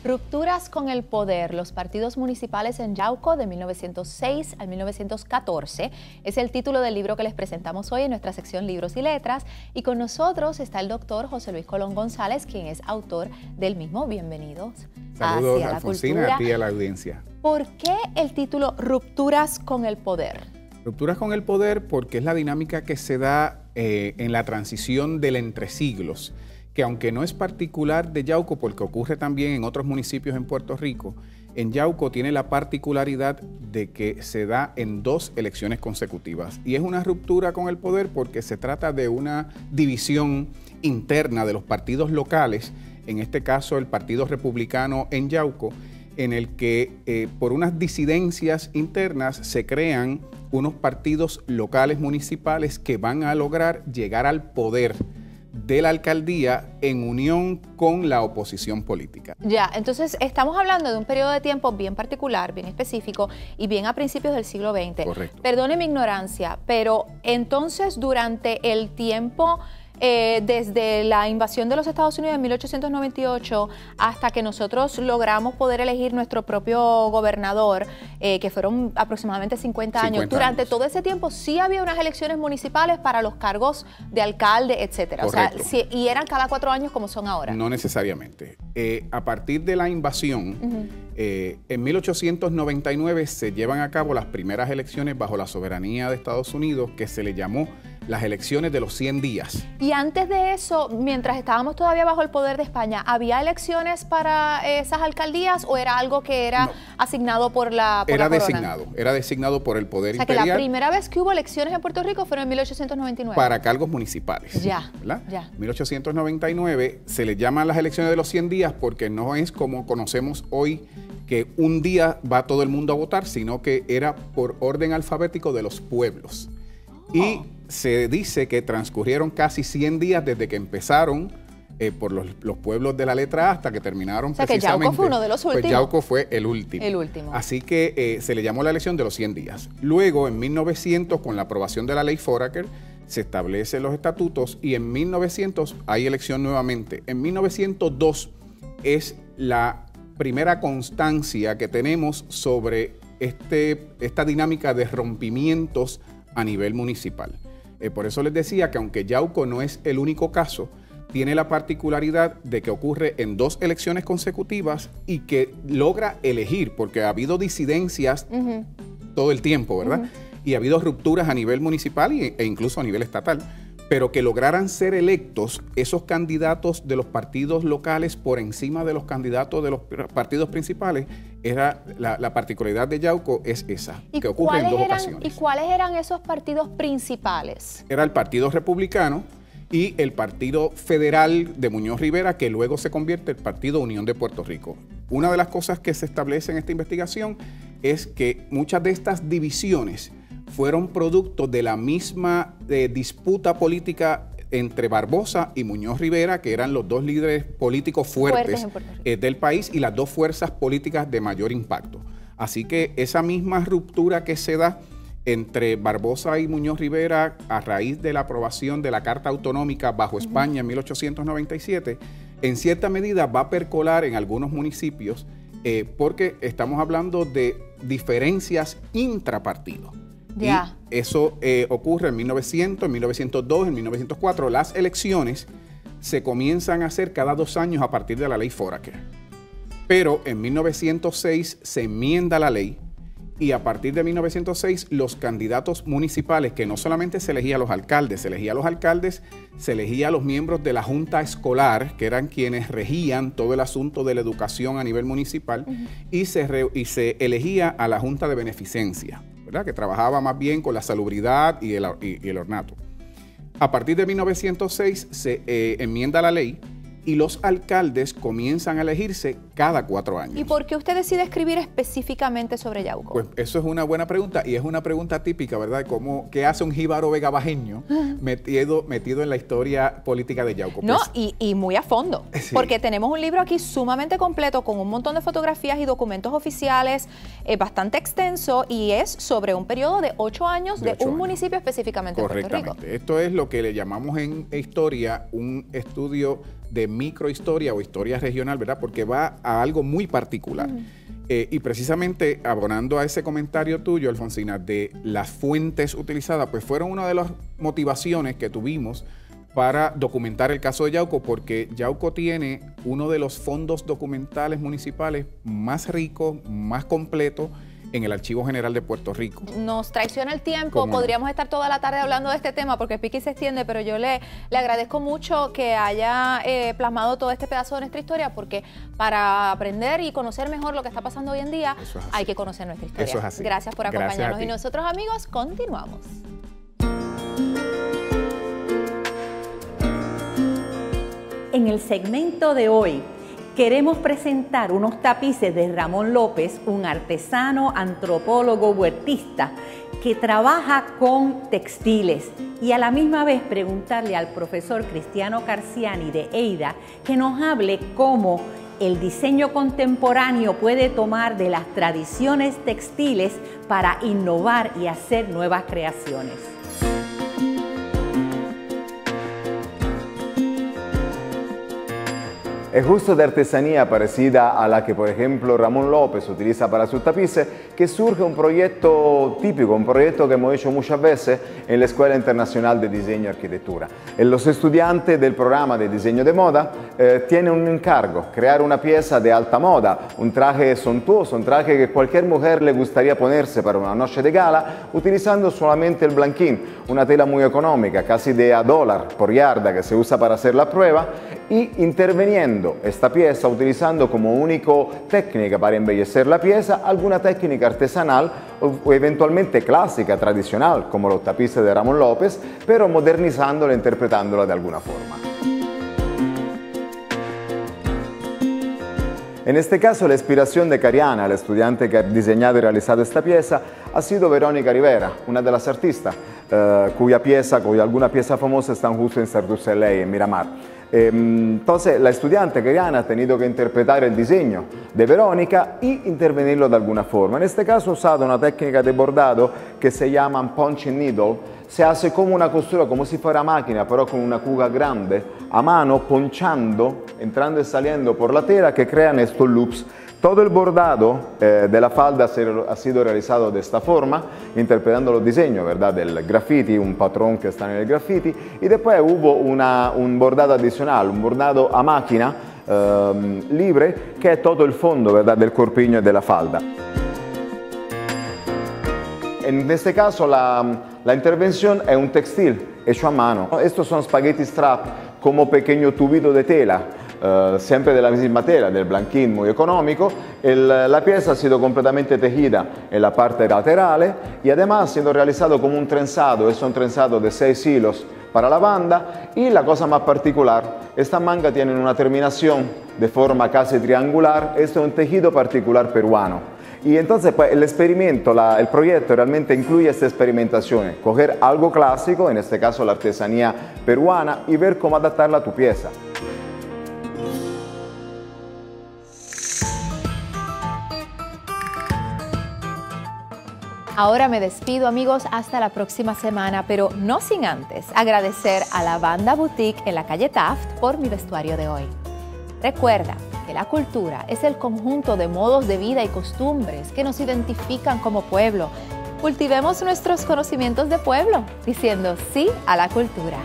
Rupturas con el poder, los partidos municipales en Yauco de 1906 al 1914 es el título del libro que les presentamos hoy en nuestra sección Libros y Letras, y con nosotros está el doctor José Luis Colón González, quien es autor del mismo. Bienvenidos. Saludos, Alfonsina, a ti y a la audiencia. ¿Por qué el título Rupturas con el poder? Rupturas con el poder porque es la dinámica que se da en la transición del entresiglos, que aunque no es particular de Yauco, porque ocurre también en otros municipios en Puerto Rico, en Yauco tiene la particularidad de que se da en 2 elecciones consecutivas. Y es una ruptura con el poder porque se trata de una división interna de los partidos locales, en este caso el Partido Republicano en Yauco, en el que por unas disidencias internas se crean unos partidos locales municipales que van a lograr llegar al poder de la alcaldía en unión con la oposición política. Ya, entonces estamos hablando de un periodo de tiempo bien particular, bien específico y bien a principios del siglo XX. Correcto. Perdone mi ignorancia, pero entonces durante el tiempo desde la invasión de los Estados Unidos en 1898 hasta que nosotros logramos poder elegir nuestro propio gobernador, que fueron aproximadamente 50 años, durante todo ese tiempo sí había unas elecciones municipales para los cargos de alcalde, etcétera. Correcto. O sea, y eran cada 4 años como son ahora. No necesariamente. A partir de la invasión, en 1899 se llevan a cabo las primeras elecciones bajo la soberanía de Estados Unidos, que se le llamó las elecciones de los 100 días. Y antes de eso, mientras estábamos todavía bajo el poder de España, ¿había elecciones para esas alcaldías o era algo que era asignado por la corona? Era designado por el poder imperial. O sea, que la primera vez que hubo elecciones en Puerto Rico fueron en 1899. Para cargos municipales. Ya, ¿verdad? ya. 1899 se le llaman las elecciones de los 100 días porque no es como conocemos hoy, que un día va todo el mundo a votar, sino que era por orden alfabético de los pueblos. Y se dice que transcurrieron casi 100 días desde que empezaron por los pueblos de la letra A hasta que terminaron. O sea, precisamente. Que Yauco fue uno de los últimos. Pues Yauco fue el último. El último. Así que se le llamó la elección de los 100 días. Luego, en 1900, con la aprobación de la ley Foraker, se establecen los estatutos y en 1900 hay elección nuevamente. En 1902 es la primera constancia que tenemos sobre esta dinámica de rompimientos a nivel municipal. Por eso les decía que aunque Yauco no es el único caso, tiene la particularidad de que ocurre en 2 elecciones consecutivas y que logra elegir, porque ha habido disidencias todo el tiempo, ¿verdad? Y ha habido rupturas a nivel municipal e incluso a nivel estatal, pero que lograran ser electos esos candidatos de los partidos locales por encima de los candidatos de los partidos principales. Era la particularidad de Yauco es esa, que ocurre en 2 ocasiones. ¿Y cuáles eran esos partidos principales? Era el Partido Republicano y el Partido Federal de Muñoz Rivera, que luego se convierte en el Partido Unión de Puerto Rico. Una de las cosas que se establece en esta investigación es que muchas de estas divisiones fueron producto de la misma disputa política entre Barbosa y Muñoz Rivera, que eran los 2 líderes políticos fuertes del país y las 2 fuerzas políticas de mayor impacto. Así que esa misma ruptura que se da entre Barbosa y Muñoz Rivera a raíz de la aprobación de la Carta Autonómica bajo España en 1897, en cierta medida va a percolar en algunos municipios porque estamos hablando de diferencias intrapartidos. Ya. Y eso ocurre en 1900, en 1902, en 1904. Las elecciones se comienzan a hacer cada 2 años a partir de la ley Foraker. Pero en 1906 se enmienda la ley y a partir de 1906 los candidatos municipales, que no solamente se elegía a los alcaldes, se elegía a los miembros de la junta escolar, que eran quienes regían todo el asunto de la educación a nivel municipal, y se elegía a la junta de beneficencia, ¿verdad? Que trabajaba más bien con la salubridad y el ornato. A partir de 1906 se enmienda la ley y los alcaldes comienzan a elegirse cada 4 años. ¿Y por qué usted decide escribir específicamente sobre Yauco? Pues eso es una buena pregunta y es una pregunta típica, ¿verdad? ¿Qué hace un jíbaro vegabajeño metido en la historia política de Yauco? No, pues, y muy a fondo, sí. Porque tenemos un libro aquí sumamente completo con un montón de fotografías y documentos oficiales, bastante extenso, y es sobre un periodo de 8 años de un municipio específicamente de Puerto Rico. Esto es lo que le llamamos en historia un estudio de microhistoria o historia regional, ¿verdad? Porque va a algo muy particular. Y precisamente abonando a ese comentario tuyo, Alfonsina, de las fuentes utilizadas, pues fueron una de las motivaciones que tuvimos para documentar el caso de Yauco, porque Yauco tiene uno de los fondos documentales municipales más ricos, más completos en el Archivo General de Puerto Rico. Nos traiciona el tiempo, podríamos estar toda la tarde hablando de este tema porque el pique se extiende, pero yo le agradezco mucho que haya plasmado todo este pedazo de nuestra historia, porque para aprender y conocer mejor lo que está pasando hoy en día, hay que conocer nuestra historia. Eso es así. Gracias por acompañarnos. Y nosotros, amigos, continuamos. En el segmento de hoy queremos presentar unos tapices de Ramón López, un artesano, antropólogo, huertista, que trabaja con textiles, y a la misma vez preguntarle al profesor Cristiano Carciani de EIDA que nos hable cómo el diseño contemporáneo puede tomar de las tradiciones textiles para innovar y hacer nuevas creaciones. Es justo de artesanía parecida a la que, por ejemplo, Ramón López utiliza para sus tapices que surge un proyecto típico, un proyecto que hemos hecho muchas veces en la Escuela Internacional de Diseño y Arquitectura. Los estudiantes del programa de diseño de moda tienen un encargo, crear una pieza de alta moda, un traje suntuoso, un traje que cualquier mujer le gustaría ponerse para una noche de gala, utilizando solamente el blanquín, una tela muy económica, casi de $1 por yarda, que se usa para hacer la prueba, y interviniendo esta pieza, utilizando como única técnica para embellecer la pieza alguna técnica artesanal o eventualmente clásica, tradicional, como los tapices de Ramón López, pero modernizándola e interpretándola de alguna forma. En este caso, la inspiración de Cariana, la estudiante que ha diseñado y realizado esta pieza, ha sido Verónica Rivera, una de las artistas cuya alguna pieza famosa están justo en Cirque du Soleil, en Miramar. Entonces, la estudiante Cariana ha tenido que interpretar el diseño de Verónica y intervenirlo de alguna forma. En este caso ha usado una técnica de bordado que se llama punching needle. Se hace como una costura, como si fuera máquina, pero con una cuga grande, a mano, ponchando, entrando y saliendo por la tela, que crean estos loops. Todo el bordado de la falda ha sido realizado de esta forma, interpretando los diseños, ¿verdad?, del graffiti, un patrón que está en el graffiti, y después hubo un bordado adicional, un bordado a máquina libre, que es todo el fondo, ¿verdad?, del corpiño y de la falda. En este caso la intervención es un textil hecho a mano. Estos son spaghetti strap como pequeño tubito de tela, siempre de la misma tela, del blanquín muy económico. La pieza ha sido completamente tejida en la parte lateral y además ha sido realizado como un trenzado. Es un trenzado de 6 hilos para la banda, y la cosa más particular, esta manga tiene una terminación de forma casi triangular. Este es un tejido particular peruano. Y entonces pues, el proyecto realmente incluye esta experimentación, coger algo clásico, en este caso la artesanía peruana, y ver cómo adaptarla a tu pieza. Ahora me despido, amigos, hasta la próxima semana, pero no sin antes agradecer a la Banda Boutique en la calle Taft por mi vestuario de hoy. Recuerda que la cultura es el conjunto de modos de vida y costumbres que nos identifican como pueblo. Cultivemos nuestros conocimientos de pueblo, diciendo sí a la cultura.